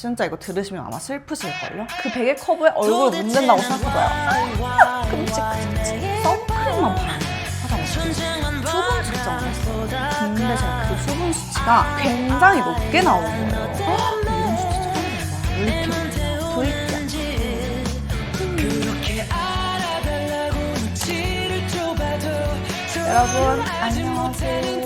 진짜 이거 들으시면 아마 슬프실걸요? 그 베개 커브에 얼굴 묻는다고 생각해봐요. 끔찍하지? 선크림만 바르는 화장실 수분 측정을 했어요. 근데 제가 그 수분 수치가 굉장히 높게 나온 거예요. 이런 수치 처음 본 거야. 왜 이렇게 높냐? 도입이 여러분 안녕하세요.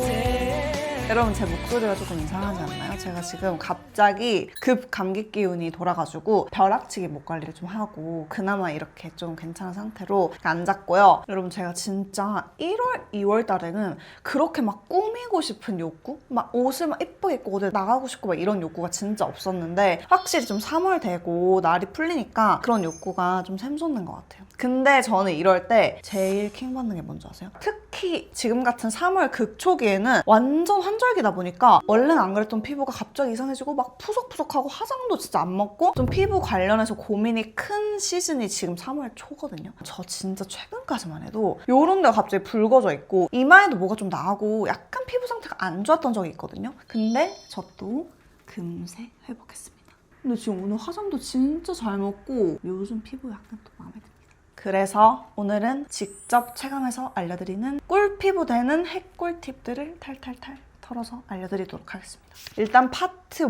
여러분 제 목소리가 조금 이상하지 않나요? 제가 지금 갑자기 급 감기 기운이 돌아가지고 벼락치기 목 관리를 좀 하고 그나마 이렇게 좀 괜찮은 상태로 앉았고요. 여러분 제가 진짜 1월, 2월 달에는 그렇게 막 꾸미고 싶은 욕구? 막 옷을 막 예쁘게 입고 어디 나가고 싶고 막 이런 욕구가 진짜 없었는데 확실히 좀 3월 되고 날이 풀리니까 그런 욕구가 좀 샘솟는 것 같아요. 근데 저는 이럴 때 제일 킹받는 게 뭔지 아세요? 특히 지금 같은 3월 극초기에는 완전 환절기다 보니까 원래는 안 그랬던 피부가 갑자기 이상해지고 막 푸석푸석하고 화장도 진짜 안 먹고 좀 피부 관련해서 고민이 큰 시즌이 지금 3월 초거든요. 저 진짜 최근까지만 해도 요런 데가 갑자기 붉어져 있고 이마에도 뭐가 좀 나고 약간 피부 상태가 안 좋았던 적이 있거든요. 근데 저 또 금세 회복했습니다. 근데 지금 오늘 화장도 진짜 잘 먹고 요즘 피부 약간 또 마음에 듭니다. 그래서 오늘은 직접 체감해서 알려드리는 꿀피부 되는 핵꿀 팁들을 탈탈탈 털어서 알려드리도록 하겠습니다. 일단 파트 1.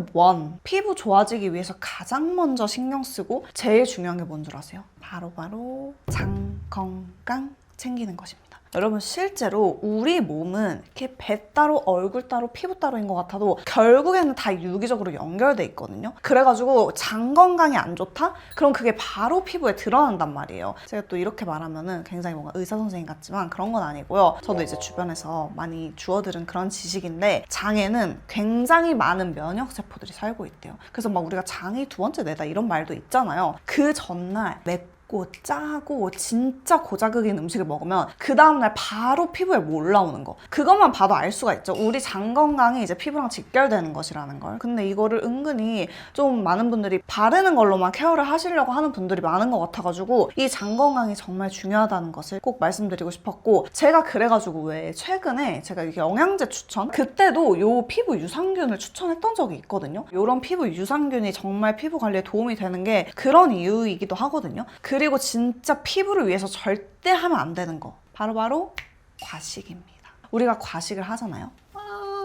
피부 좋아지기 위해서 가장 먼저 신경 쓰고 제일 중요한 게 뭔 줄 아세요? 바로 장 건강 챙기는 것입니다. 여러분 실제로 우리 몸은 이렇게 배 따로 얼굴 따로 피부 따로인 것 같아도 결국에는 다 유기적으로 연결돼 있거든요. 그래가지고 장 건강이 안 좋다? 그럼 그게 바로 피부에 드러난단 말이에요. 제가 또 이렇게 말하면은 굉장히 뭔가 의사 선생님 같지만 그런 건 아니고요. 저도 이제 주변에서 많이 주워들은 그런 지식인데 장에는 굉장히 많은 면역 세포들이 살고 있대요. 그래서 막 우리가 장이 두 번째 뇌다 이런 말도 있잖아요. 그 전날 짜고 진짜 고자극인 음식을 먹으면 그 다음날 바로 피부에 뭐 올라오는 거 그것만 봐도 알 수가 있죠. 우리 장 건강이 이제 피부랑 직결되는 것이라는 걸. 근데 이거를 은근히 좀 많은 분들이 바르는 걸로만 케어를 하시려고 하는 분들이 많은 것 같아가지고 이 장 건강이 정말 중요하다는 것을 꼭 말씀드리고 싶었고 제가 그래가지고 왜 최근에 제가 이게 영양제 추천 그때도 요 피부 유산균을 추천했던 적이 있거든요. 요런 피부 유산균이 정말 피부 관리에 도움이 되는 게 그런 이유이기도 하거든요. 그리고 진짜 피부를 위해서 절대 하면 안 되는 거 바로 과식입니다. 우리가 과식을 하잖아요.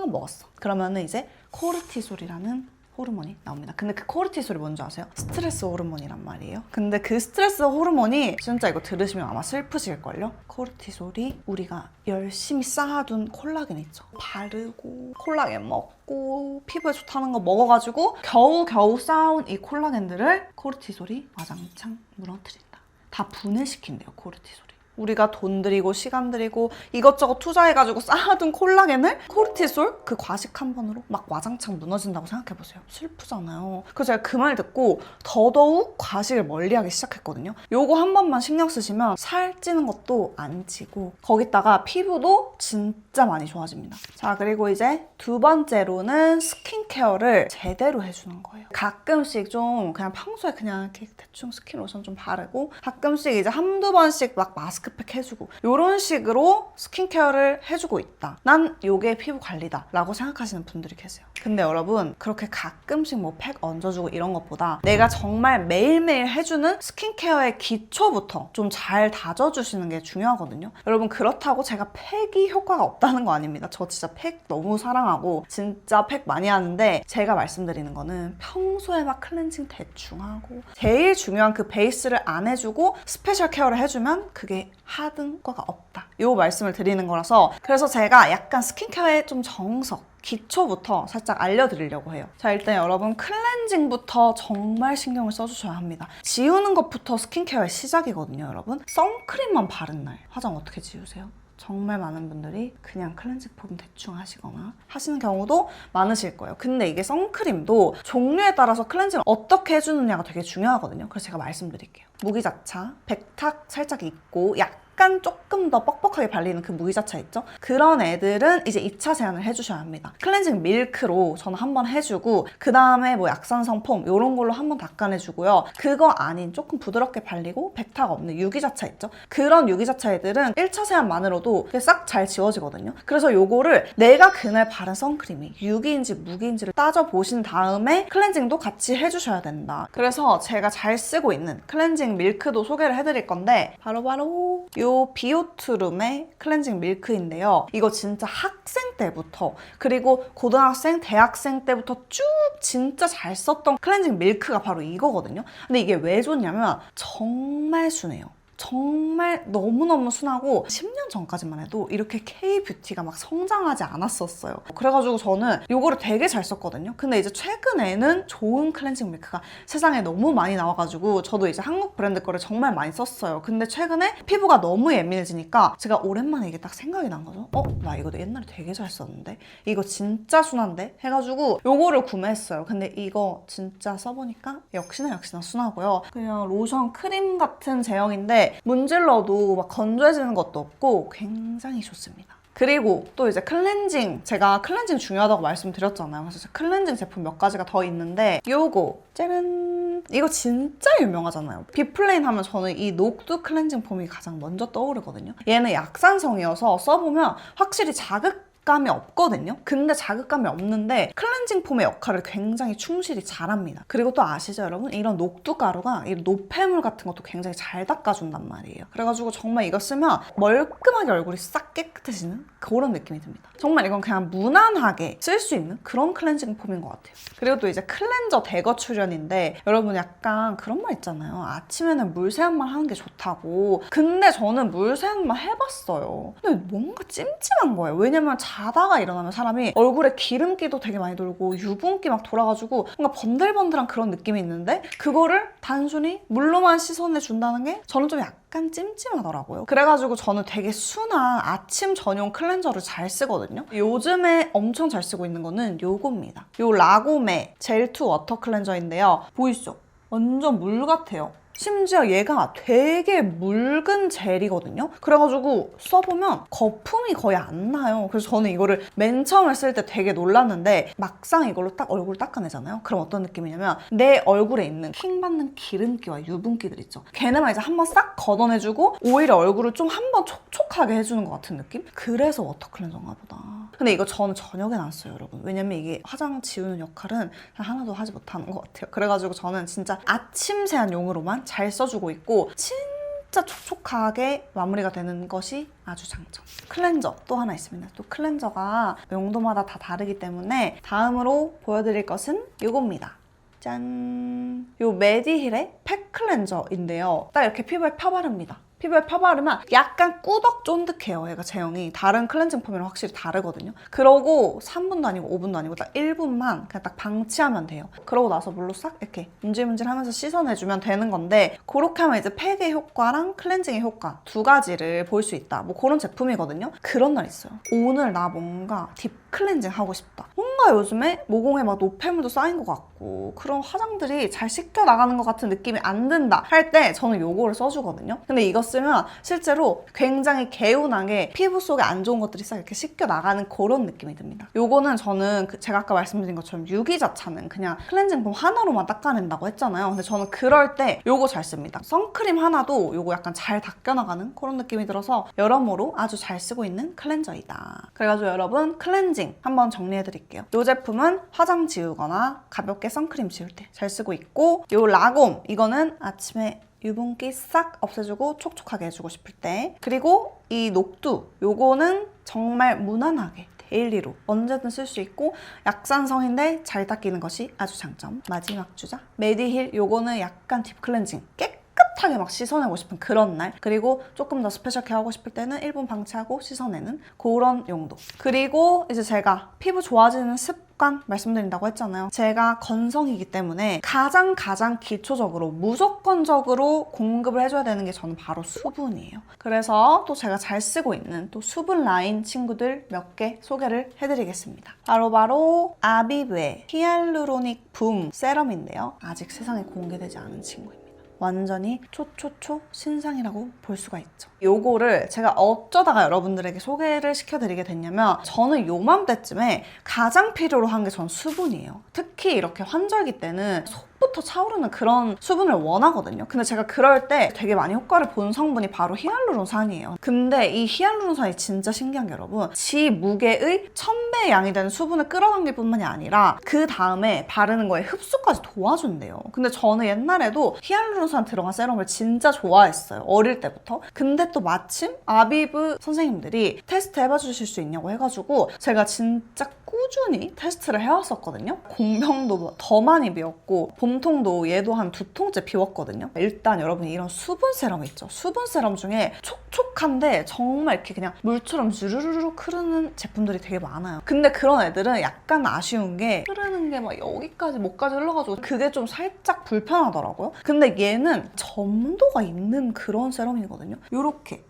먹었어. 그러면은 이제 코르티솔이라는 호르몬이 나옵니다. 근데 그 코르티솔이 뭔지 아세요? 스트레스 호르몬이란 말이에요. 근데 그 스트레스 호르몬이 진짜 이거 들으시면 아마 슬프실걸요? 코르티솔이 우리가 열심히 쌓아둔 콜라겐 있죠? 바르고 콜라겐 먹고 피부에 좋다는 거 먹어가지고 겨우 쌓아온 이 콜라겐들을 코르티솔이 와장창 무너뜨린다. 다 분해시킨대요, 코르티솔이. 우리가 돈 들이고 시간 들이고 이것저것 투자해가지고 쌓아둔 콜라겐을 코르티솔 그 과식 한 번으로 막 와장창 무너진다고 생각해보세요. 슬프잖아요. 그래서 제가 그 말 듣고 더더욱 과식을 멀리하기 시작했거든요. 요거 한 번만 신경 쓰시면 살 찌는 것도 안 찌고 거기다가 피부도 진짜 많이 좋아집니다. 자, 그리고 이제 두 번째로는 스킨케어를 제대로 해주는 거예요. 가끔씩 좀 그냥 평소에 그냥 이렇게 대충 스킨로션 좀 바르고 가끔씩 이제 한두 번씩 막 마스크팩 해주고 이런 식으로 스킨케어를 해주고 있다. 난 요게 피부 관리다 라고 생각하시는 분들이 계세요. 근데 여러분 그렇게 가끔씩 뭐 팩 얹어주고 이런 것보다 내가 정말 매일매일 해주는 스킨케어의 기초부터 좀 잘 다져주시는 게 중요하거든요. 여러분 그렇다고 제가 팩이 효과가 없다는 거 아닙니다. 저 진짜 팩 너무 사랑하고 진짜 팩 많이 하는데 제가 말씀드리는 거는 평소에 막 클렌징 대충 하고 제일 중요한 그 베이스를 안 해주고 스페셜 케어를 해주면 그게 하등 효과가 없다. 요 말씀을 드리는 거라서 그래서 제가 약간 스킨케어의 좀 정석 기초부터 살짝 알려드리려고 해요. 자, 일단 여러분 클렌징부터 정말 신경을 써주셔야 합니다. 지우는 것부터 스킨케어의 시작이거든요, 여러분. 선크림만 바른 날 화장 어떻게 지우세요? 정말 많은 분들이 그냥 클렌징 폼 대충 하시거나 하시는 경우도 많으실 거예요. 근데 이게 선크림도 종류에 따라서 클렌징을 어떻게 해주느냐가 되게 중요하거든요. 그래서 제가 말씀드릴게요. 무기자차, 백탁 살짝 있고 약간 약간 조금 더 뻑뻑하게 발리는 그 무기자차 있죠? 그런 애들은 이제 2차 세안을 해주셔야 합니다. 클렌징 밀크로 저는 한번 해주고 그 다음에 뭐 약산성 폼 이런 걸로 한번 닦아내주고요. 그거 아닌 조금 부드럽게 발리고 백타가 없는 유기자차 있죠? 그런 유기자차 애들은 1차 세안만으로도 싹 잘 지워지거든요. 그래서 요거를 내가 그날 바른 선크림이 유기인지 무기인지를 따져보신 다음에 클렌징도 같이 해주셔야 된다. 그래서 제가 잘 쓰고 있는 클렌징 밀크도 소개를 해드릴 건데 바로바로 요 비오트룸의 클렌징 밀크인데요. 이거 진짜 학생 때부터 그리고 고등학생, 대학생 때부터 쭉 진짜 잘 썼던 클렌징 밀크가 바로 이거거든요. 근데 이게 왜 좋냐면 정말 순해요. 정말 너무너무 순하고 10년 전까지만 해도 이렇게 K-뷰티가 막 성장하지 않았었어요. 그래가지고 저는 이거를 되게 잘 썼거든요. 근데 이제 최근에는 좋은 클렌징 밀크가 세상에 너무 많이 나와가지고 저도 이제 한국 브랜드 거를 정말 많이 썼어요. 근데 최근에 피부가 너무 예민해지니까 제가 오랜만에 이게 딱 생각이 난 거죠. 나 이거 옛날에 되게 잘 썼는데? 이거 진짜 순한데? 해가지고 이거를 구매했어요. 근데 이거 진짜 써보니까 역시나 순하고요. 그냥 로션 크림 같은 제형인데 문질러도 막 건조해지는 것도 없고 굉장히 좋습니다. 그리고 또 이제 클렌징, 제가 클렌징 중요하다고 말씀드렸잖아요. 그래서 클렌징 제품 몇 가지가 더 있는데 요거 짜란! 이거 진짜 유명하잖아요. 비플레인 하면 저는 이 녹두 클렌징 폼이 가장 먼저 떠오르거든요. 얘는 약산성이어서 써보면 확실히 자극감이 없거든요. 근데 자극감이 없는데 클렌징 폼의 역할을 굉장히 충실히 잘합니다. 그리고 또 아시죠 여러분? 이런 녹두 가루가 이 노폐물 같은 것도 굉장히 잘 닦아준단 말이에요. 그래가지고 정말 이거 쓰면 멀끔하게 얼굴이 싹 깨끗해지는 그런 느낌이 듭니다. 정말 이건 그냥 무난하게 쓸 수 있는 그런 클렌징 폼인 것 같아요. 그리고 또 이제 클렌저 대거 출연인데 여러분 약간 그런 말 있잖아요. 아침에는 물 세안만 하는 게 좋다고. 근데 저는 물 세안만 해봤어요. 근데 뭔가 찜찜한 거예요. 왜냐면 자다가 일어나면 사람이 얼굴에 기름기도 되게 많이 돌고 유분기 막 돌아가지고 뭔가 번들번들한 그런 느낌이 있는데 그거를 단순히 물로만 씻어내준다는 게 저는 좀 약간 찜찜하더라고요. 그래가지고 저는 되게 순한 아침 전용 클렌저를 잘 쓰거든요. 요즘에 엄청 잘 쓰고 있는 거는 요겁니다. 요 라고메 젤2 워터 클렌저인데요. 보이시죠? 완전 물 같아요. 심지어 얘가 되게 묽은 젤이거든요. 그래가지고 써보면 거품이 거의 안 나요. 그래서 저는 이거를 맨 처음에 쓸 때 되게 놀랐는데 막상 이걸로 딱 얼굴 닦아내잖아요. 그럼 어떤 느낌이냐면 내 얼굴에 있는 킹받는 기름기와 유분기들 있죠. 걔네만 이제 한번 싹 걷어내주고 오히려 얼굴을 좀 한번 촉촉하게 해주는 것 같은 느낌? 그래서 워터 클렌저인가 보다. 근데 이거 저는 저녁엔 안 써요, 여러분. 왜냐면 이게 화장 지우는 역할은 하나도 하지 못하는 것 같아요. 그래가지고 저는 진짜 아침 세안용으로만 잘 써주고 있고 진짜 촉촉하게 마무리가 되는 것이 아주 장점. 클렌저 또 하나 있습니다. 또 클렌저가 용도마다 다 다르기 때문에 다음으로 보여드릴 것은 이겁니다. 짠! 요 메디힐의 팩 클렌저인데요. 딱 이렇게 피부에 펴바릅니다. 피부에 펴바르면 약간 꾸덕 쫀득해요. 얘가 제형이 다른 클렌징 폼이랑 확실히 다르거든요. 그러고 3분도 아니고 5분도 아니고 딱 1분만 그냥 딱 방치하면 돼요. 그러고 나서 물로 싹 이렇게 문질문질 하면서 씻어내주면 되는 건데 그렇게 하면 이제 팩의 효과랑 클렌징의 효과 두 가지를 볼 수 있다. 뭐 그런 제품이거든요. 그런 날 있어요. 오늘 나 뭔가 딥 클렌징 하고 싶다. 뭔가 요즘에 모공에 막 노폐물도 쌓인 것 같고 그런 화장들이 잘 씻겨 나가는 것 같은 느낌이 안 든다 할 때 저는 요거를 써주거든요. 근데 이거 쓰면 실제로 굉장히 개운하게 피부 속에 안 좋은 것들이 싹 이렇게 씻겨 나가는 그런 느낌이 듭니다. 요거는 저는 제가 아까 말씀드린 것처럼 유기자차는 그냥 클렌징 폼 하나로만 닦아낸다고 했잖아요. 근데 저는 그럴 때 요거 잘 씁니다. 선크림 하나도 요거 약간 잘 닦여나가는 그런 느낌이 들어서 여러모로 아주 잘 쓰고 있는 클렌저이다. 그래가지고 여러분 클렌징 한번 정리해드릴게요. 이 제품은 화장 지우거나 가볍게 선크림 지울 때 잘 쓰고 있고 요 라곰 이거는 아침에 유분기 싹 없애주고 촉촉하게 해주고 싶을 때 그리고 이 녹두 요거는 정말 무난하게 데일리로 언제든 쓸 수 있고 약산성인데 잘 닦이는 것이 아주 장점. 마지막 주자 메디힐 요거는 약간 딥 클렌징 깨끗하게 막 씻어내고 싶은 그런 날 그리고 조금 더 스페셜 케어 하고 싶을 때는 1분 방치하고 씻어내는 그런 용도. 그리고 이제 제가 피부 좋아지는 습관 말씀드린다고 했잖아요. 제가 건성이기 때문에 가장 기초적으로 무조건적으로 공급을 해줘야 되는 게 저는 바로 수분이에요. 그래서 또 제가 잘 쓰고 있는 또 수분 라인 친구들 몇 개 소개를 해드리겠습니다. 바로 아비브의 히알루로닉 붐 세럼인데요. 아직 세상에 공개되지 않은 친구입니다. 완전히 초초초 신상이라고 볼 수가 있죠. 요거를 제가 어쩌다가 여러분들에게 소개를 시켜드리게 됐냐면 저는 요맘때쯤에 가장 필요로 한 게 전 수분이에요. 특히 이렇게 환절기 때는 속부터 차오르는 그런 수분을 원하거든요. 근데 제가 그럴 때 되게 많이 효과를 본 성분이 바로 히알루론산이에요. 근데 이 히알루론산이 진짜 신기한 게 여러분, 지 무게의 1000배의 양이 되는 수분을 끌어당길 뿐만이 아니라 그 다음에 바르는 거에 흡수까지 도와준대요. 근데 저는 옛날에도 히알루론산 들어간 세럼을 진짜 좋아했어요. 어릴 때부터. 근데 또 마침 아비브 선생님들이 테스트 해봐 주실 수 있냐고 해가지고 제가 진짜 꾸준히 테스트를 해왔었거든요. 공병도 더 많이 비웠고 봄통도 얘도 한 2통째 비웠거든요. 일단 여러분 이런 수분 세럼 있죠. 수분 세럼 중에 촉촉한데 정말 이렇게 그냥 물처럼 주르르르 흐르는 제품들이 되게 많아요. 근데 그런 애들은 약간 아쉬운 게 흐르는 게 막 여기까지 목까지 흘러가지고 그게 좀 살짝 불편하더라고요. 근데 얘는 점도가 있는 그런 세럼이거든요. 요렇게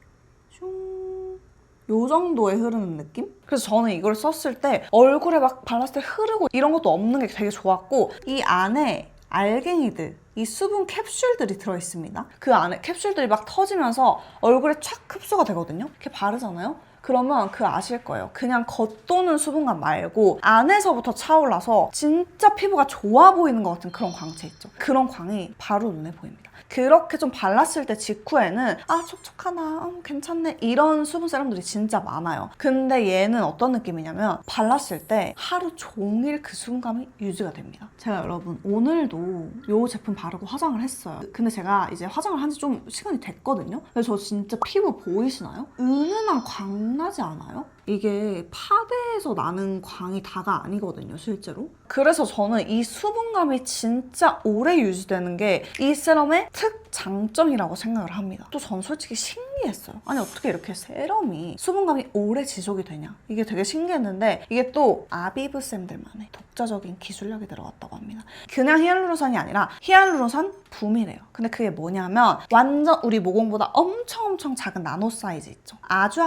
요 정도에 흐르는 느낌? 그래서 저는 이걸 썼을 때 얼굴에 막 발랐을 때 흐르고 이런 것도 없는 게 되게 좋았고, 이 안에 알갱이들, 이 수분 캡슐들이 들어있습니다. 그 안에 캡슐들이 막 터지면서 얼굴에 촥 흡수가 되거든요. 이렇게 바르잖아요? 그러면 그 아실 거예요. 그냥 겉도는 수분감 말고 안에서부터 차올라서 진짜 피부가 좋아 보이는 것 같은 그런 광채 있죠. 그런 광이 바로 눈에 보입니다. 그렇게 좀 발랐을 때 직후에는 아 촉촉하다, 괜찮네 이런 수분 세럼들이 진짜 많아요. 근데 얘는 어떤 느낌이냐면 발랐을 때 하루 종일 그 수분감이 유지가 됩니다. 제가 여러분 오늘도 이 제품 바르고 화장을 했어요. 근데 제가 이제 화장을 한 지 좀 시간이 됐거든요. 근데 저 진짜 피부 보이시나요? 은은한 광 나지 않아요? 이게 파데에서 나는 광이 다가 아니거든요, 실제로. 그래서 저는 이 수분감이 진짜 오래 유지되는 게 이 세럼의 특장점이라고 생각을 합니다. 또 전 솔직히 신기했어요. 아니 어떻게 이렇게 세럼이 수분감이 오래 지속이 되냐, 이게 되게 신기했는데 이게 또 아비브 쌤들만의 독자적인 기술력이 들어갔다고 합니다. 그냥 히알루론산이 아니라 히알루론산 붐이래요. 근데 그게 뭐냐면 완전 우리 모공보다 엄청 작은 나노 사이즈 있죠. 아주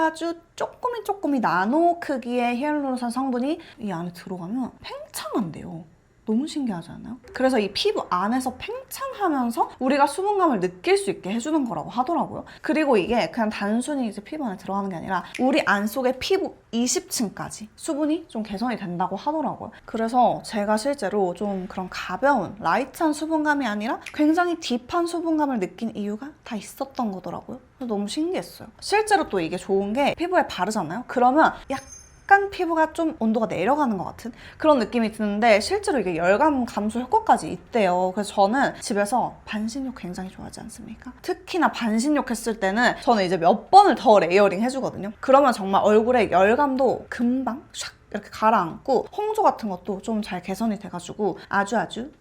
쪼꼬미 나노 크기의 히알루론산 성분이 이 안에 들어가면 팽창한대요. 너무 신기하지 않아요? 그래서 이 피부 안에서 팽창하면서 우리가 수분감을 느낄 수 있게 해주는 거라고 하더라고요. 그리고 이게 그냥 단순히 이제 피부 안에 들어가는 게 아니라 우리 안 속에 피부 20층까지 수분이 좀 개선이 된다고 하더라고요. 그래서 제가 실제로 좀 그런 가벼운 라이트한 수분감이 아니라 굉장히 딥한 수분감을 느낀 이유가 다 있었던 거더라고요. 그래서 너무 신기했어요. 실제로 또 이게 좋은 게 피부에 바르잖아요? 그러면 약간 피부가 좀 온도가 내려가는 것 같은 그런 느낌이 드는데 실제로 이게 열감 감소 효과까지 있대요. 그래서 저는 집에서 반신욕 굉장히 좋아하지 않습니까? 특히나 반신욕 했을 때는 저는 이제 몇 번을 더 레이어링 해주거든요. 그러면 정말 얼굴에 열감도 금방 샥 이렇게 가라앉고 홍조 같은 것도 좀 잘 개선이 돼가지고 아주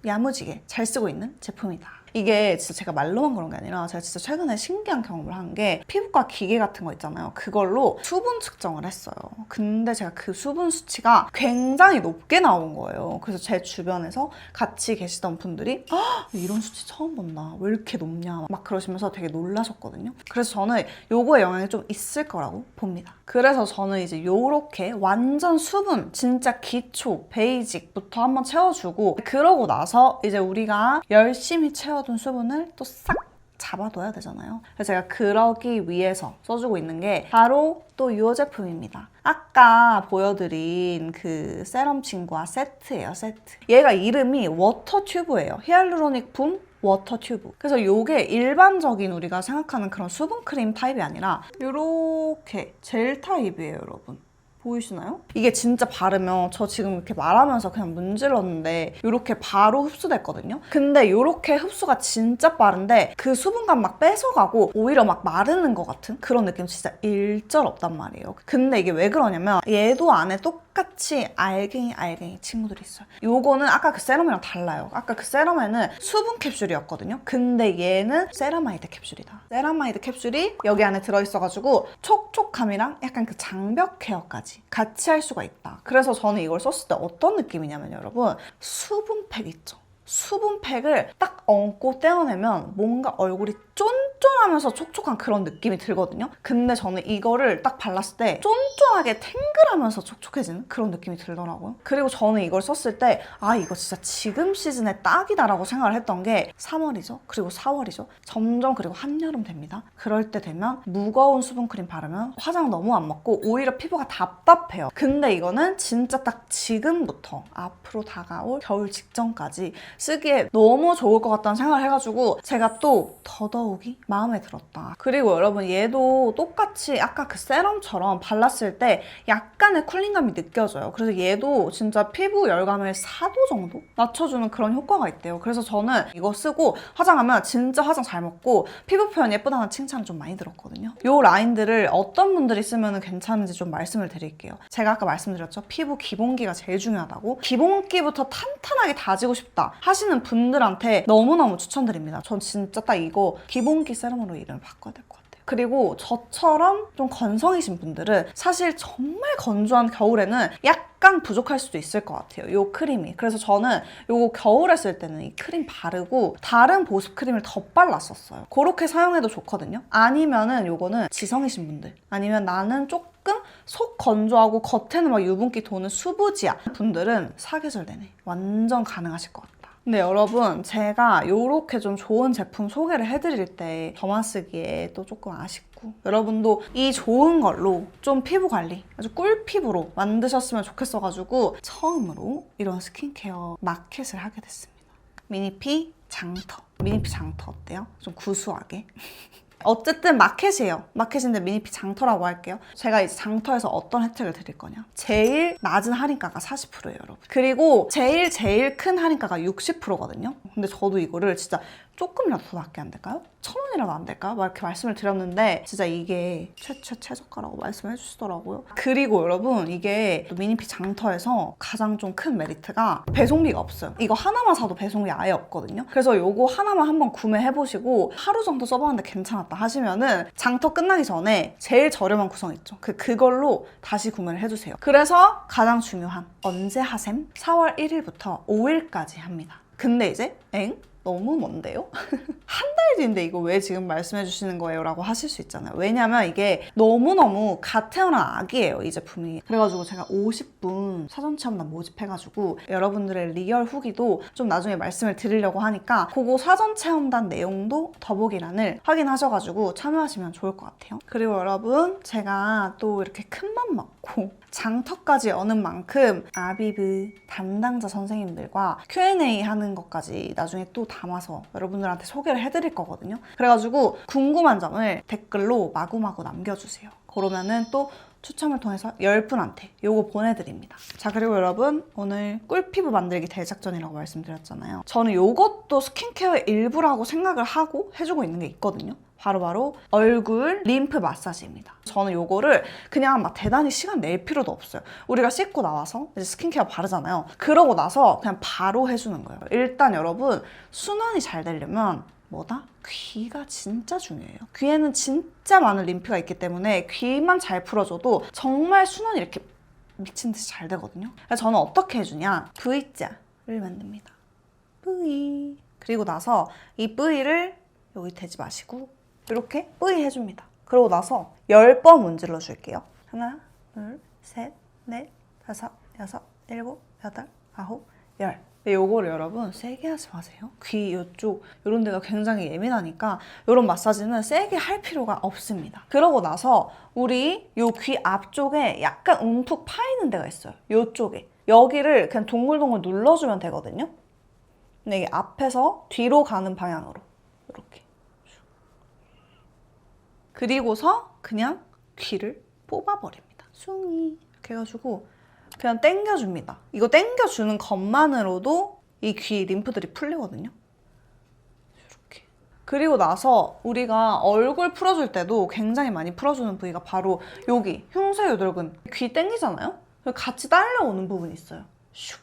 야무지게 잘 쓰고 있는 제품이다. 이게 진짜 제가 말로만 그런 게 아니라 제가 진짜 최근에 신기한 경험을 한 게 피부과 기계 같은 거 있잖아요. 그걸로 수분 측정을 했어요. 근데 제가 그 수분 수치가 굉장히 높게 나온 거예요. 그래서 제 주변에서 같이 계시던 분들이 이런 수치 처음 본다. 왜 이렇게 높냐. 막 그러시면서 되게 놀라셨거든요. 그래서 저는 요거에 영향이 좀 있을 거라고 봅니다. 그래서 저는 이제 요렇게 완전 수분, 진짜 기초, 베이직부터 한번 채워주고 그러고 나서 이제 우리가 열심히 채워둔 수분을 또 싹 잡아둬야 되잖아요. 그래서 제가 그러기 위해서 써주고 있는 게 바로 또 이 제품입니다. 아까 보여드린 그 세럼 친구와 세트예요, 세트. 얘가 이름이 워터 튜브예요. 히알루로닉 붐 워터 튜브. 그래서 이게 일반적인 우리가 생각하는 그런 수분 크림 타입이 아니라 이렇게 젤 타입이에요, 여러분. 보이시나요? 이게 진짜 바르면 저 지금 이렇게 말하면서 그냥 문질렀는데 이렇게 바로 흡수됐거든요? 근데 이렇게 흡수가 진짜 빠른데 그 수분감 막 뺏어가고 오히려 막 마르는 것 같은 그런 느낌 진짜 일절 없단 말이에요. 근데 이게 왜 그러냐면 얘도 안에 똑같이 알갱이 친구들이 있어요. 요거는 아까 그 세럼이랑 달라요. 아까 그 세럼에는 수분 캡슐이었거든요. 근데 얘는 세라마이드 캡슐이다. 세라마이드 캡슐이 여기 안에 들어있어가지고 촉촉함이랑 약간 그 장벽 케어까지 같이 할 수가 있다. 그래서 저는 이걸 썼을 때 어떤 느낌이냐면 여러분 수분팩 있죠. 수분팩을 딱 얹고 떼어내면 뭔가 얼굴이 쫀쫀하면서 촉촉한 그런 느낌이 들거든요. 근데 저는 이거를 딱 발랐을 때 쫀쫀하게 탱글하면서 촉촉해지는 그런 느낌이 들더라고요. 그리고 저는 이걸 썼을 때 아, 이거 진짜 지금 시즌에 딱이다라고 생각을 했던 게 3월이죠. 그리고 4월이죠. 점점 그리고 한여름 됩니다. 그럴 때 되면 무거운 수분크림 바르면 화장 너무 안 먹고 오히려 피부가 답답해요. 근데 이거는 진짜 딱 지금부터 앞으로 다가올 겨울 직전까지 쓰기에 너무 좋을 것 같다는 생각을 해가지고 제가 또 더더욱이 마음에 들었다. 그리고 여러분 얘도 똑같이 아까 그 세럼처럼 발랐을 때 약간의 쿨링감이 느껴져요. 그래서 얘도 진짜 피부 열감을 4도 정도 낮춰주는 그런 효과가 있대요. 그래서 저는 이거 쓰고 화장하면 진짜 화장 잘 먹고 피부 표현 예쁘다는 칭찬을 좀 많이 들었거든요. 이 라인들을 어떤 분들이 쓰면 괜찮은지 좀 말씀을 드릴게요. 제가 아까 말씀드렸죠. 피부 기본기가 제일 중요하다고. 기본기부터 탄탄하게 다지고 싶다 하시는 분들한테 너무너무 추천드립니다. 전 진짜 딱 이거 기본기 세럼으로 이름을 바꿔야 될 것 같아요. 그리고 저처럼 좀 건성이신 분들은 사실 정말 건조한 겨울에는 약간 부족할 수도 있을 것 같아요. 이 크림이. 그래서 저는 이거 겨울에 쓸 때는 이 크림 바르고 다른 보습 크림을 덧발랐었어요. 그렇게 사용해도 좋거든요. 아니면은 이거는 지성이신 분들 아니면 나는 조금 속 건조하고 겉에는 막 유분기 도는 수부지야 분들은 사계절 내내 완전 가능하실 것 같아요. 근데 여러분 제가 이렇게 좀 좋은 제품 소개를 해드릴 때 저만 쓰기에 또 조금 아쉽고 여러분도 이 좋은 걸로 좀 피부 관리 아주 꿀피부로 만드셨으면 좋겠어가지고 처음으로 이런 스킨케어 마켓을 하게 됐습니다. 미니피 장터. 미니피 장터 어때요? 좀 구수하게. 어쨌든 마켓이에요. 마켓인데 미니피 장터라고 할게요. 제가 이제 장터에서 어떤 혜택을 드릴 거냐. 제일 낮은 할인가가 40%예요, 여러분. 그리고 제일 큰 할인가가 60%거든요. 근데 저도 이거를 진짜 조금이라도 더 낮게 안 될까요? 1,000원이라도 안 될까요? 막 이렇게 말씀을 드렸는데 진짜 이게 최저가라고 말씀해 주시더라고요. 그리고 여러분 이게 또 미니피 장터에서 가장 좀 큰 메리트가 배송비가 없어요. 이거 하나만 사도 배송비 아예 없거든요. 그래서 이거 하나만 한번 구매해보시고 하루 정도 써봤는데 괜찮았다 하시면은 장터 끝나기 전에 제일 저렴한 구성 있죠. 그걸로 다시 구매를 해주세요. 그래서 가장 중요한 언제 하셈? 4월 1일부터 5일까지 합니다. 근데 이제 너무 먼데요? 한 달 뒤인데 이거 왜 지금 말씀해 주시는 거예요? 라고 하실 수 있잖아요. 왜냐면 이게 너무너무 갓 태어난 아기예요, 이 제품이. 그래가지고 제가 50분 사전 체험단 모집해가지고 여러분들의 리얼 후기도 좀 나중에 말씀을 드리려고 하니까 그거 사전 체험단 내용도 더보기란을 확인하셔가지고 참여하시면 좋을 것 같아요. 그리고 여러분 제가 또 이렇게 큰맘 먹고 장터까지 여는 만큼 아비브 담당자 선생님들과 Q&A 하는 것까지 나중에 또 담아서 여러분들한테 소개를 해드릴 거거든요. 그래가지고 궁금한 점을 댓글로 마구마구 남겨주세요. 그러면은 또 추첨을 통해서 10분한테 요거 보내드립니다. 자, 그리고 여러분 오늘 꿀피부 만들기 대작전이라고 말씀드렸잖아요. 저는 요것도 스킨케어의 일부라고 생각을 하고 해주고 있는 게 있거든요. 바로 얼굴 림프 마사지입니다. 저는 요거를 그냥 막 대단히 시간 낼 필요도 없어요. 우리가 씻고 나와서 이제 스킨케어 바르잖아요. 그러고 나서 그냥 바로 해주는 거예요. 일단 여러분 순환이 잘 되려면 뭐다? 귀가 진짜 중요해요. 귀에는 진짜 많은 림프가 있기 때문에 귀만 잘 풀어줘도 정말 순환이 이렇게 미친 듯이 잘 되거든요. 그래서 저는 어떻게 해주냐? V자를 만듭니다. V. 그리고 나서 이 V를 여기 대지 마시고 이렇게 뿌이 해줍니다. 그러고 나서 10번 문질러 줄게요. 하나, 둘, 셋, 넷, 다섯, 여섯, 일곱, 여덟, 아홉, 열. 요거를 여러분 세게 하지 마세요. 귀 이쪽 이런 데가 굉장히 예민하니까 이런 마사지는 세게 할 필요가 없습니다. 그러고 나서 우리 요 귀 앞쪽에 약간 움푹 파이는 데가 있어요. 요쪽에. 여기를 그냥 동글동글 눌러주면 되거든요. 근데 이게 앞에서 뒤로 가는 방향으로 이렇게. 그리고서 그냥 귀를 뽑아버립니다. 숭이 이렇게 해가지고 그냥 당겨줍니다. 이거 당겨주는 것만으로도 이 귀 림프들이 풀리거든요. 이렇게. 그리고 나서 우리가 얼굴 풀어줄 때도 굉장히 많이 풀어주는 부위가 바로 여기 흉쇄유돌근. 귀 당기잖아요? 같이 딸려오는 부분이 있어요. 슉.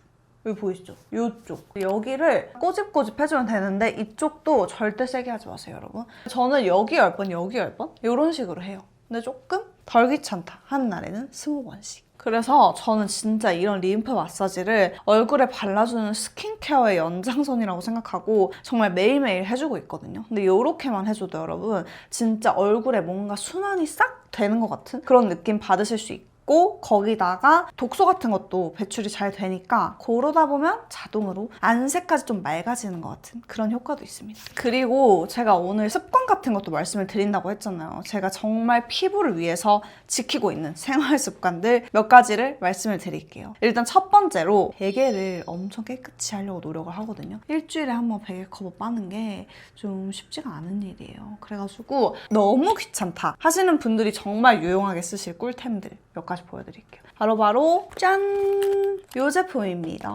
여기 보이시죠? 이쪽. 여기를 꼬집꼬집 해주면 되는데 이쪽도 절대 세게 하지 마세요, 여러분. 저는 여기 10번, 여기 10번? 이런 식으로 해요. 근데 조금 덜 귀찮다 하는 날에는 20번씩. 그래서 저는 진짜 이런 림프 마사지를 얼굴에 발라주는 스킨케어의 연장선이라고 생각하고 정말 매일매일 해주고 있거든요. 근데 이렇게만 해줘도 여러분 진짜 얼굴에 뭔가 순환이 싹 되는 것 같은 그런 느낌 받으실 수 있고 거기다가 독소 같은 것도 배출이 잘 되니까 고르다 보면 자동으로 안색까지 좀 맑아지는 것 같은 그런 효과도 있습니다. 그리고 제가 오늘 습관 같은 것도 말씀을 드린다고 했잖아요. 제가 정말 피부를 위해서 지키고 있는 생활 습관들 몇 가지를 말씀을 드릴게요. 일단 첫 번째로 베개를 엄청 깨끗이 하려고 노력을 하거든요. 일주일에 한 번 베개 커버 빠는 게 좀 쉽지가 않은 일이에요. 그래가지고 너무 귀찮다 하시는 분들이 정말 유용하게 쓰실 꿀템들 몇 가지 보여드릴게요. 바로 짠! 이 제품입니다.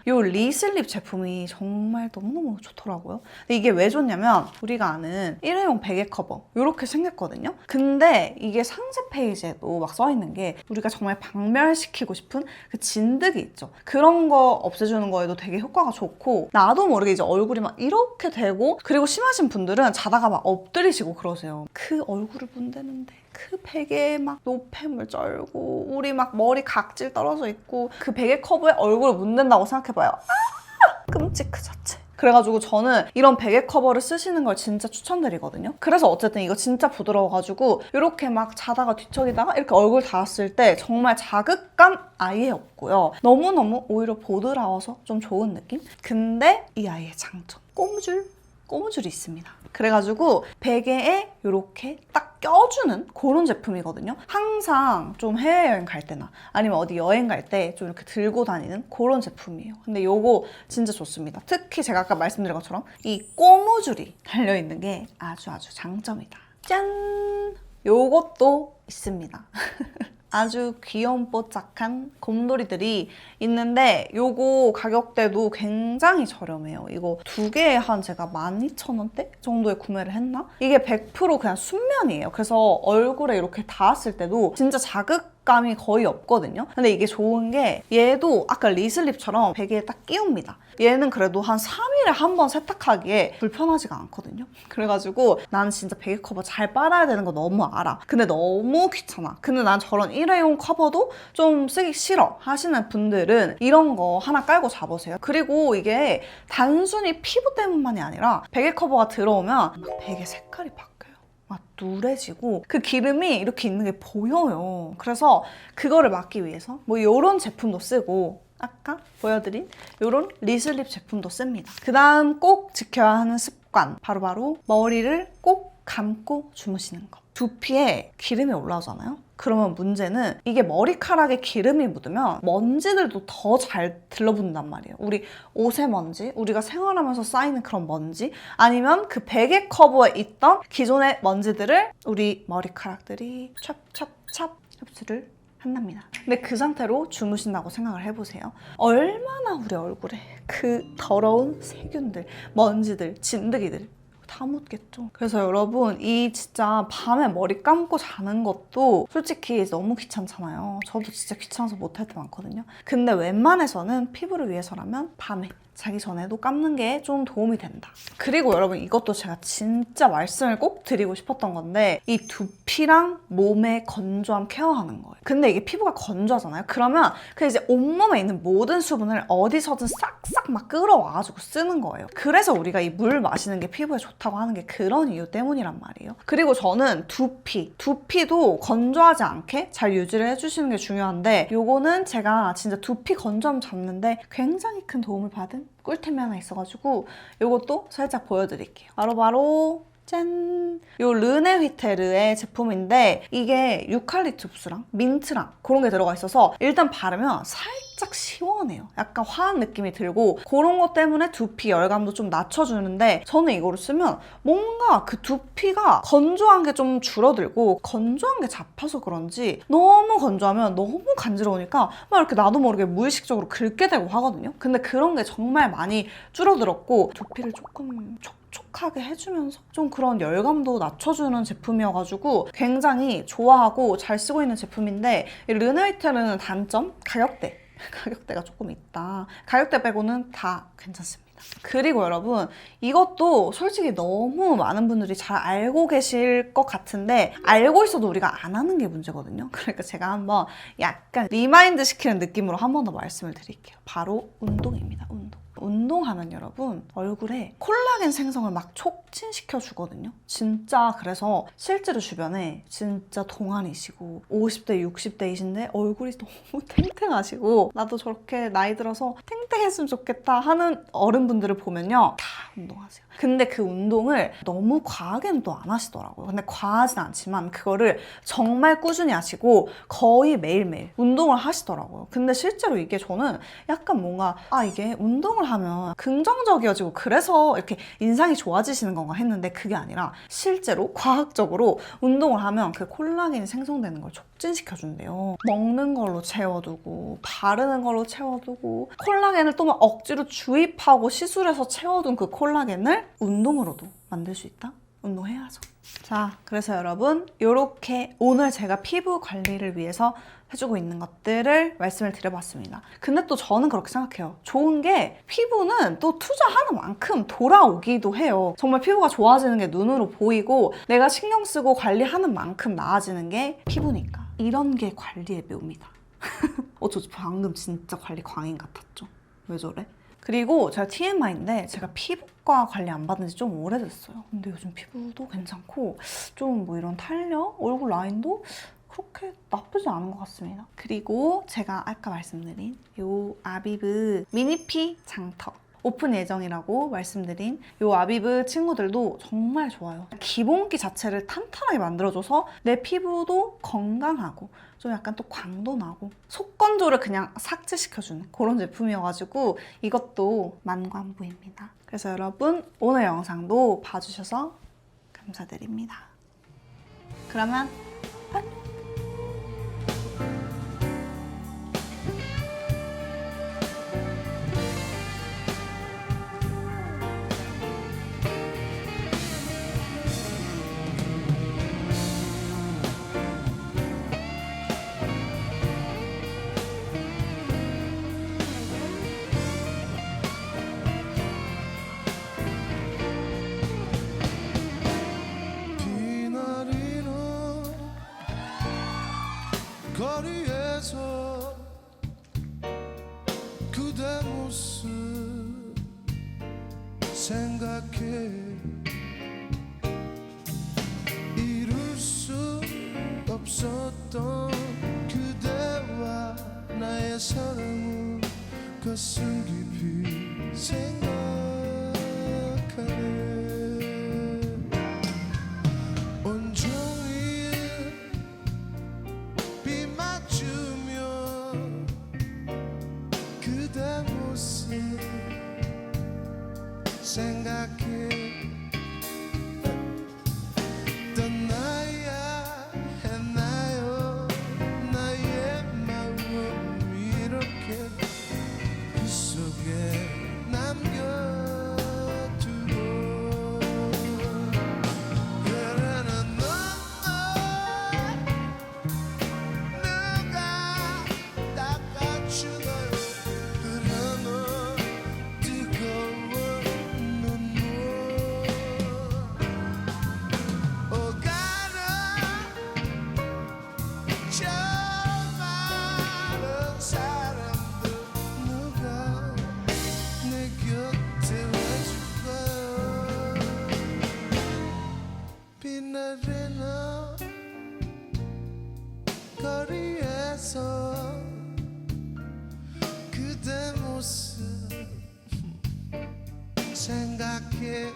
이 리슬립 제품이 정말 너무너무 좋더라고요. 근데 이게 왜 좋냐면 우리가 아는 일회용 베개 커버 이렇게 생겼거든요. 근데 이게 상세 페이지에도 막 써있는 게 우리가 정말 박멸시키고 싶은 그 진드기 있죠. 그런 거 없애주는 거에도 되게 효과가 좋고 나도 모르게 이제 얼굴이 막 이렇게 되고 그리고 심하신 분들은 자다가 막 엎드리시고 그러세요. 그 얼굴을 문대는데 그 베개에 막 노폐물 쩔고 우리 막 머리 각질 떨어져 있고 그 베개 커버에 얼굴을 문댄다고 생각해봐요. 끔찍 그 자체. 그래가지고 저는 이런 베개 커버를 쓰시는 걸 진짜 추천드리거든요. 그래서 어쨌든 이거 진짜 부드러워가지고 이렇게 막 자다가 뒤척이다가 이렇게 얼굴 닿았을 때 정말 자극감 아예 없고요. 너무너무 오히려 보드라워서 좀 좋은 느낌? 근데 이 아이의 장점, 꼬무줄이 있습니다. 그래가지고 베개에 이렇게 딱 껴주는 그런 제품이거든요. 항상 좀 해외여행 갈 때나 아니면 어디 여행 갈 때 좀 이렇게 들고 다니는 그런 제품이에요. 근데 요거 진짜 좋습니다. 특히 제가 아까 말씀드린 것처럼 이 꼬무줄이 달려있는 게 아주 장점이다. 짠! 요것도 있습니다. 아주 귀여운 뽀짝한 곰돌이들이 있는데 요거 가격대도 굉장히 저렴해요. 이거 두 개에 한 제가 12,000원대 정도에 구매를 했나? 이게 100% 그냥 순면이에요. 그래서 얼굴에 이렇게 닿았을 때도 진짜 자극감이 거의 없거든요. 근데 이게 좋은 게 얘도 아까 리슬립처럼 베개에 딱 끼웁니다. 얘는 그래도 한 3일에 한 번 세탁하기에 불편하지가 않거든요. 그래가지고 난 진짜 베개 커버 잘 빨아야 되는 거 너무 알아. 근데 너무 귀찮아. 근데 난 저런 일회용 커버도 좀 쓰기 싫어 하시는 분들은 이런 거 하나 깔고 자보세요. 그리고 이게 단순히 피부 때문만이 아니라 베개 커버가 들어오면 막 베개 색깔이 바뀌어요. 막 누래지고 그 기름이 이렇게 있는 게 보여요. 그래서 그거를 막기 위해서 뭐 이런 제품도 쓰고 아까 보여드린 이런 리슬립 제품도 씁니다. 그 다음 꼭 지켜야 하는 습관 바로 머리를 꼭 감고 주무시는 거. 두피에 기름이 올라오잖아요. 그러면 문제는 이게 머리카락에 기름이 묻으면 먼지들도 더 잘 들러붙는단 말이에요. 우리 옷에 먼지, 우리가 생활하면서 쌓이는 그런 먼지 아니면 그 베개 커버에 있던 기존의 먼지들을 우리 머리카락들이 찹찹찹 흡수를 한답니다. 근데 그 상태로 주무신다고 생각을 해보세요. 얼마나 우리 얼굴에 그 더러운 세균들, 먼지들, 진드기들 다 묻겠죠. 그래서 여러분 이 진짜 밤에 머리 감고 자는 것도 솔직히 너무 귀찮잖아요. 저도 진짜 귀찮아서 못할 때 많거든요. 근데 웬만해서는 피부를 위해서라면 밤에 자기 전에도 감는 게 좀 도움이 된다. 그리고 여러분 이것도 제가 진짜 말씀을 꼭 드리고 싶었던 건데 이 두피랑 몸의 건조함 케어하는 거예요. 근데 이게 피부가 건조하잖아요. 그러면 그 이제 온몸에 있는 모든 수분을 어디서든 싹싹 막 끌어와가지고 쓰는 거예요. 그래서 우리가 이 물 마시는 게 피부에 좋다고 하는 게 그런 이유 때문이란 말이에요. 그리고 저는 두피도 건조하지 않게 잘 유지를 해주시는 게 중요한데 요거는 제가 진짜 두피 건조함 잡는데 굉장히 큰 도움을 받은 꿀템이 하나 있어가지고 이것도 살짝 보여드릴게요. 바로 짠! 요 르네 휘테르의 제품인데 이게 유칼립투스랑 민트랑 그런 게 들어가 있어서 일단 바르면 살짝 시원해요. 약간 화한 느낌이 들고 그런 것 때문에 두피 열감도 좀 낮춰주는데 저는 이거를 쓰면 뭔가 그 두피가 건조한 게 좀 줄어들고 건조한 게 잡혀서 그런지 너무 건조하면 너무 간지러우니까 막 이렇게 나도 모르게 무의식적으로 긁게 되고 하거든요. 근데 그런 게 정말 많이 줄어들었고 두피를 조금 촉촉하게 해주면서 좀 그런 열감도 낮춰주는 제품이어가지고 굉장히 좋아하고 잘 쓰고 있는 제품인데 이 르네 휘테르는 단점? 가격대가 조금 있다. 가격대 빼고는 다 괜찮습니다. 그리고 여러분, 이것도 솔직히 너무 많은 분들이 잘 알고 계실 것 같은데 알고 있어도 우리가 안 하는 게 문제거든요. 그러니까 제가 한번 약간 리마인드 시키는 느낌으로 한 번 더 말씀을 드릴게요. 바로 운동입니다. 운동하면 여러분 얼굴에 콜라겐 생성을 막 촉진시켜 주거든요. 진짜 그래서 실제로 주변에 진짜 동안이시고 50대 60대이신데 얼굴이 너무 탱탱하시고 나도 저렇게 나이 들어서 탱탱했으면 좋겠다 하는 어른분들을 보면요, 다 운동하세요. 근데 그 운동을 너무 과하게는 또 안 하시더라고요. 근데 과하진 않지만 그거를 정말 꾸준히 하시고 거의 매일매일 운동을 하시더라고요. 근데 실제로 이게 저는 약간 뭔가 이게 운동을 하면 긍정적이어지고 그래서 이렇게 인상이 좋아지시는 건가 했는데 그게 아니라 실제로 과학적으로 운동을 하면 그 콜라겐이 생성되는 걸 촉진시켜 준대요. 먹는 걸로 채워두고 바르는 걸로 채워두고 콜라겐을 또 막 억지로 주입하고 시술해서 채워둔 그 콜라겐을 운동으로도 만들 수 있다? 운동해야죠. 자, 그래서 여러분 이렇게 오늘 제가 피부 관리를 위해서 해주고 있는 것들을 말씀을 드려봤습니다. 근데 또 저는 그렇게 생각해요. 좋은 게 피부는 또 투자하는 만큼 돌아오기도 해요. 정말 피부가 좋아지는 게 눈으로 보이고 내가 신경 쓰고 관리하는 만큼 나아지는 게 피부니까. 이런 게 관리의 묘미다. 저 방금 진짜 관리 광인 같았죠? 왜 저래? 그리고 제가 TMI인데 제가 피부과 관리 안 받은 지 좀 오래됐어요. 근데 요즘 피부도 괜찮고 좀 뭐 이런 탄력, 얼굴 라인도 그렇게 나쁘지 않은 것 같습니다. 그리고 제가 아까 말씀드린 요 아비브 미니피 장터 오픈 예정이라고 말씀드린 요 아비브 친구들도 정말 좋아요. 기본기 자체를 탄탄하게 만들어줘서 내 피부도 건강하고 좀 약간 또 광도 나고 속건조를 그냥 삭제시켜주는 그런 제품이어가지고 이것도 만관부입니다. 그래서 여러분 오늘 영상도 봐주셔서 감사드립니다. 그러면 안녕! 거리에서 그대 모습 생각해 이룰 수 없었던 그대와 나의 사랑은 가슴 깊이 생각하네. 생각해 떠나야 했나요? 나의 마음 이렇게 그 속에 남겨두고 그러는 너 누가 닦아주나요? 그러는 뜨거운 빛나는 거리에서 그대 모습 생각해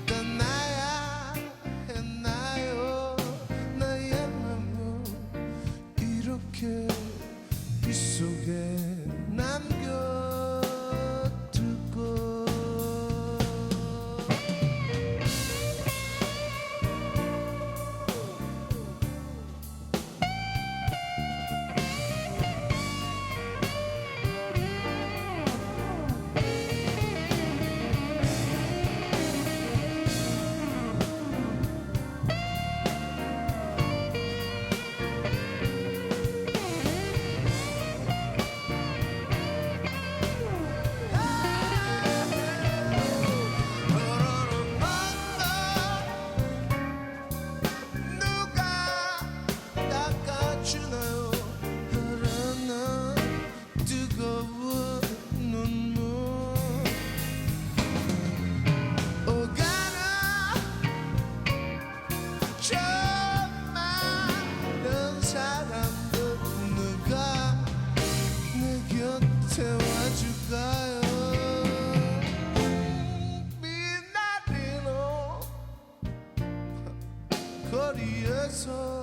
떠나야 했나요? 나의 맘은 이렇게 빗속에 남겨두고 거리에서